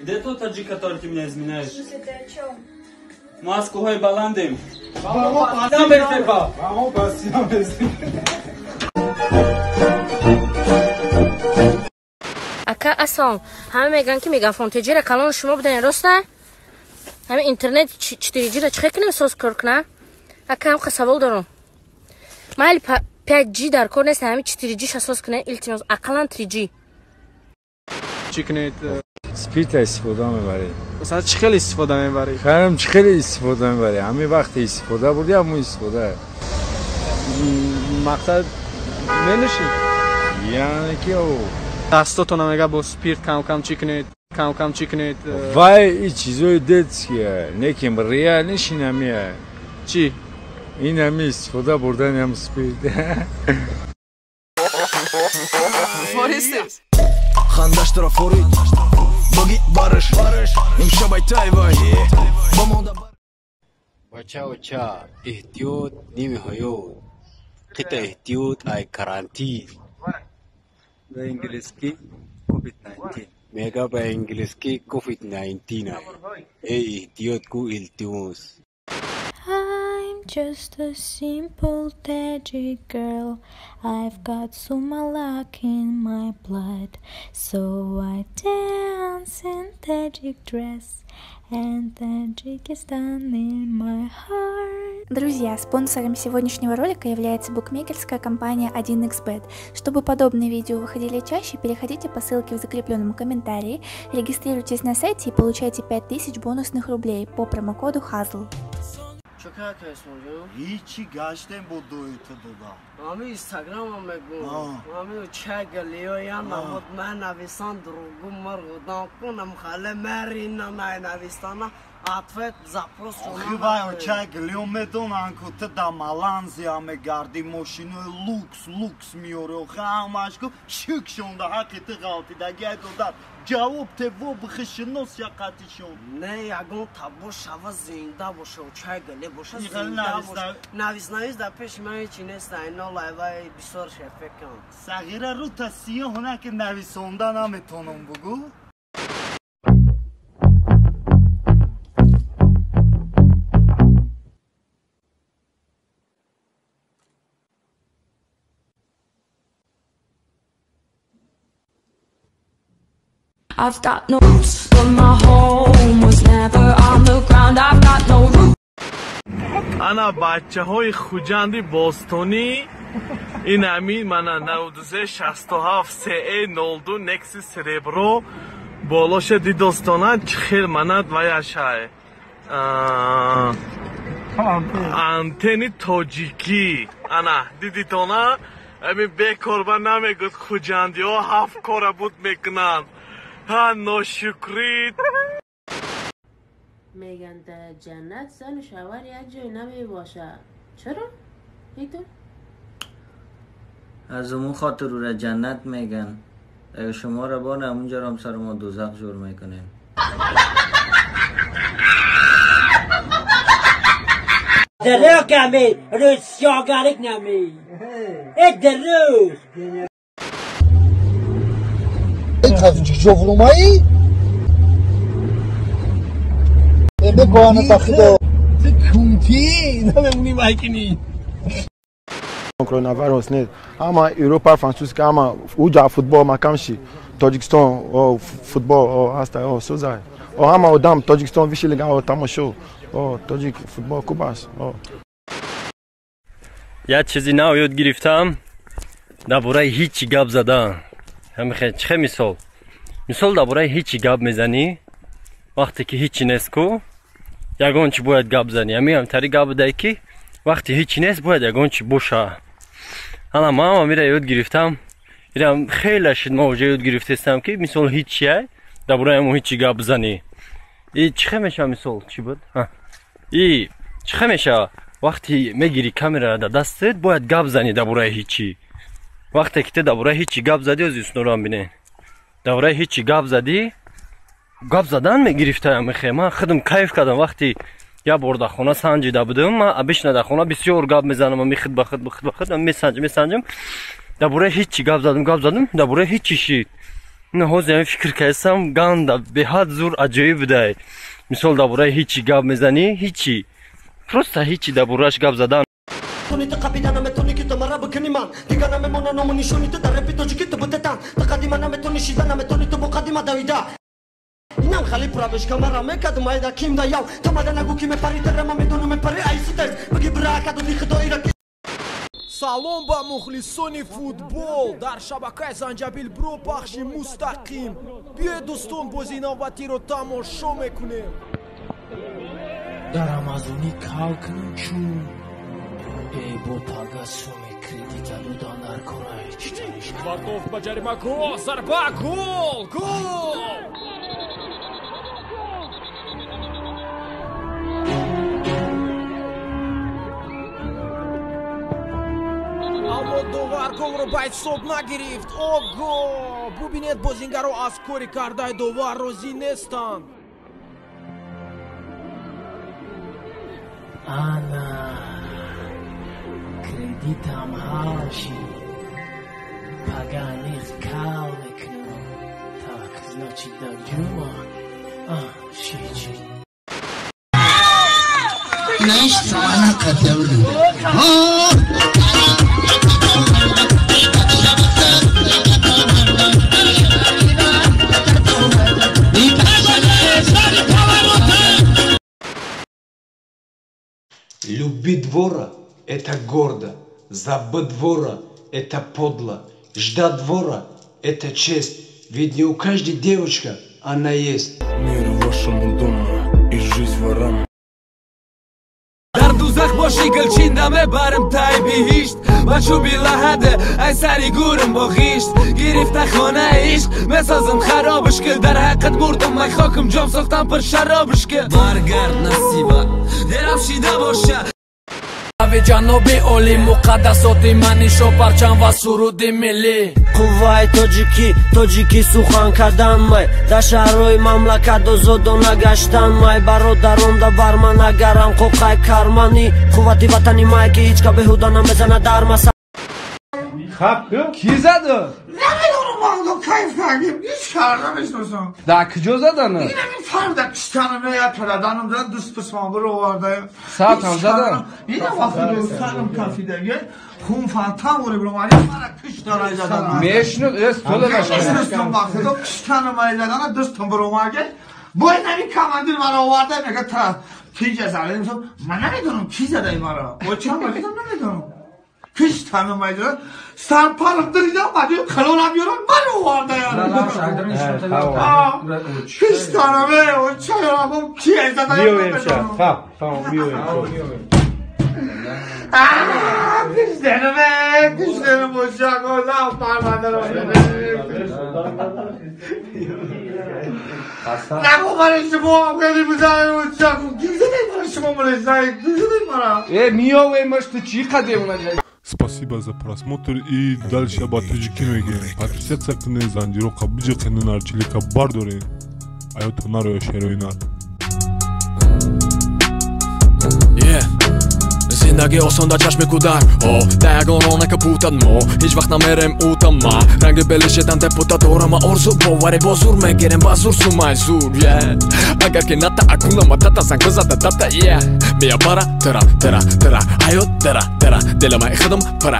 Где тот таджик, который ты меня изменяешь? В смысле, ты о чем? Мы с Кухой баландим. Ака аслан, ҳама мегӯянд ки мегафон-теҷира калон шумо будани роста? ҳамин интернет 4G-ро чӣ кунем соз кор кунам? Ака ҳамқа савол дорам. Майли 5G дар кор нест, ҳамин 4G-ша соз кунем, илтимос ақаллан 3G. چی کنید؟ سپیت استفاده میبری. مثلا چی خیلی استفاده میبری؟ خیرم چی خیلی استفاده میبری. همین وقت استفاده بودی همون استفاده. مقصد منشی؟ یعنی که او دستاتون میگه با سپیرت کم کم چی کنید؟ کم کم چی کنید؟ وای این چیزای دید که نکیم ریال نشین همیه. چی؟ این همی استفاده بردن هم سپیت. What is this? خندش ترافوری بگی بارش امشب ایتای وای بچه احتیاط نیمه هایو قطع احتیاط ای کرانتین به انگلیسی کووید 19 میگه به انگلیسی کووید 19 ای احتیاط کو التماس. I'm just a simple Tajik girl. I've got Sumalak in my blood, so I dance in Tajik dress and Tajikistan in my heart. Друзья, спонсором сегодняшнего ролика является букмекерская компания 1xbet. Чтобы подобные видео выходили чаще, переходите по ссылке в закрепленном комментарии, регистрируйтесь на сайте и получайте 5000 бонусных рублей по промокоду HAZL. چکار کردیم؟ هیچی گشتیم با دویت دادا. همین اینستاگرام هم میگم. همین چه گلیایی هم نمود من نویسان دروگو مرغدان کنم خاله مرین نمی نویستانه عطفت زپروس شما. آخی وای چه گلیو میدونن که تا مالانزیا میگردی ماشینو لوکس میاره و همش کو شک شونده حقیقت غلطی دگه دادن. جواب تو بخشناس یا قطعشون. نه یکون تابو شوا زنده باشه و چه گلی باشه زنده باشه. نویس در پیش من هیچی نیست. اینا لایوای بسیار شفیق کن. صغیره رو تصیه هونه که نویسونده نمیتونم بگو. I've got no roots, but my home was never on the ground. I've got no roots. انا بچه های خوجندی باستانی این همین من 93 67 CE 02 نکسی سریبرو بالاش دیدستانه خیل منت و یشای انتنی تاجیکی انا دیدیتانه همین بکربه نمیگود خوجندی ها 7 کاره بود میکنن ها ناشکرید میگن در جنت زن و شوهر یک جای نمی باشه. چرا؟ هیتو؟ از اون خاطر رو را جنت میگن. اگه شما را بانه همونجا را هم سر ما دوزخ جور میکنین. دلو کمی روز شاگرک نمی دلوز جوولومایی ebe bana takıda kunti نمیمونی ماکنی کرونا ویروس نیست اما اروپا فرانسوس اما اوجا فوتبال مکانشی تاجیکستان او فوتبال او هست او سوزای او همه آدم تاجیکستان ویشی لگا او تماشا او تاجیک فوتبال خوب است یه چیزی نو یاد گرفتم درباره هیچی گپ زدن همین چه مثال درباره هیچی گپ میزنی وقتی که هیچی نیست کو یگان چی باید گپ زنی همین طریق گپ دهی که وقتی هیچی نیست باید یگان چی باشه حالا ما میره یاد گرفتم میرم خیلی شد ما وجه یاد گرفتم که مثال هیچیه درباره همون هیچی گپ زنی ای چه میشه مثال چی بود ای چه میشه وقتی میگیری کامera در دستت باید گپ زنی درباره هیچی وقتی که درباره هیچی گپ زدی از اسنورام بینه درباره هیچی گپ زدی گپ زدن میگرفته من خودم کیف کردم وقتی یا برده خونه سنجیده بودم من ابیش نه در خونه بسیار گپ میزنم و خود به خود میسنجم درباره هیچی گپ زدم درباره هیچی شید نه هوزم فکر کردم گاندا به حد زور عجیب بوده. مثال دبورای هیچی گاب میزنی هیچی. پروستا هیچی دبوراش گاب زدن. تونی تقابیدن متونی که تو مرا بکنی من دیگر نمیمونه نمونیشونی تو در رپیتو جکی تو بودتن تقدیم نمیتونی شیدن نمیتونی تو مقدمه دویده اینم خالی پرابش کامرا میکد مایدا کیم دا یاو تو ماده نگو کی میپری ترما میدونم میپری ایسوتس بگی براکادو دیخدایی را салом ба мухлисони футбол дар шабакаи занҷабил бро бахши мустақим биёед дӯстон бозии навбатиро тамошо мекунем дар амазони калкнам чун бо пагасоми кредиталудан дар кораи читариш вартов ба ҷарима гол зарба гол гол аммо довар голро ба ҳисоб нагирифт ого бубинед бозингаро аз кори кардаи довар розӣ нестанд ана кредитам ҳалши паганих кал мекунам так значит дар ҷума шичи Знаешь, она катавлю. Любить двора – это гордо, забыть двора – это подло, ждать двора – это честь, ведь не у каждой девочка она есть. Мир вашему дому и жизнь ворам. در دوزخ باشی گلچین مبرم تای بهشت با چوبی لحده ای سری گورم با خیشت گرفته خانه عشق مسازم خرابش که در حقت مردم من خاکم جام ساختم پر شرابش که برگرد نصیبه درفشیده باشه به جنوب اولی مقدساتی منیشو پرچم و سرود ملی قوای توجیکی سخن کردن مای در شهرهای مملکت آزاد نگشتن مای برادران دا بر من نگرم قوقای کرمانی قوتی وطنی مای که هیچ که بهودا نمیزنه در مسا خب کی زده؟ نمیدونم آقا کیف کردیم هیچ کار نمیشناسم در کجا زدنه؟ اینم این فرد کشتنمه یا پردنم زد دوست پسمانگو رو آورده ساعت هم زده؟ اینم وقتی دوستانم کافیده خون فانتام ولی برمانی مرا کشتنه زدن میشنود است طول نشده میشنستم وقتی دو کشتنمه زدن دوستم برمانی باید نمی کماندیر مرا آورده میگه تا پیجه زده من نمیدونم کی زده ای مرا و چند وقتم نمیدونم کشتنم زدن سر پارم دریدم بعدی خلون هم بیارم من آورده یارم کشتنمه و چایرم کیه زده بیو امشب خب بیو کشتنم باشم گلم پرمنده رو نگو برای شما هم گلی بزنه و چاکو کی زده برای شما ملزنه کی زده مرا میاوه мышты чи қадемуна жай Спасибо за просмотр и дальше об Таджикиноге. Подписаться к Занжирока Биджаканын арчилика бар дорен. Айо тонаро шероинар. زندگی آسان در چشم کودک دگانانه که پوتد ما هیچ وقت نمیرم اوتم ما رنگ بلشدن دپوتا دارم آرزو باوری با زور میگیرم با زور سومای زور اگر که نتا اکونا متتا زنگ زده تتا میا برا ترا ایو ترا دلم خدم پرا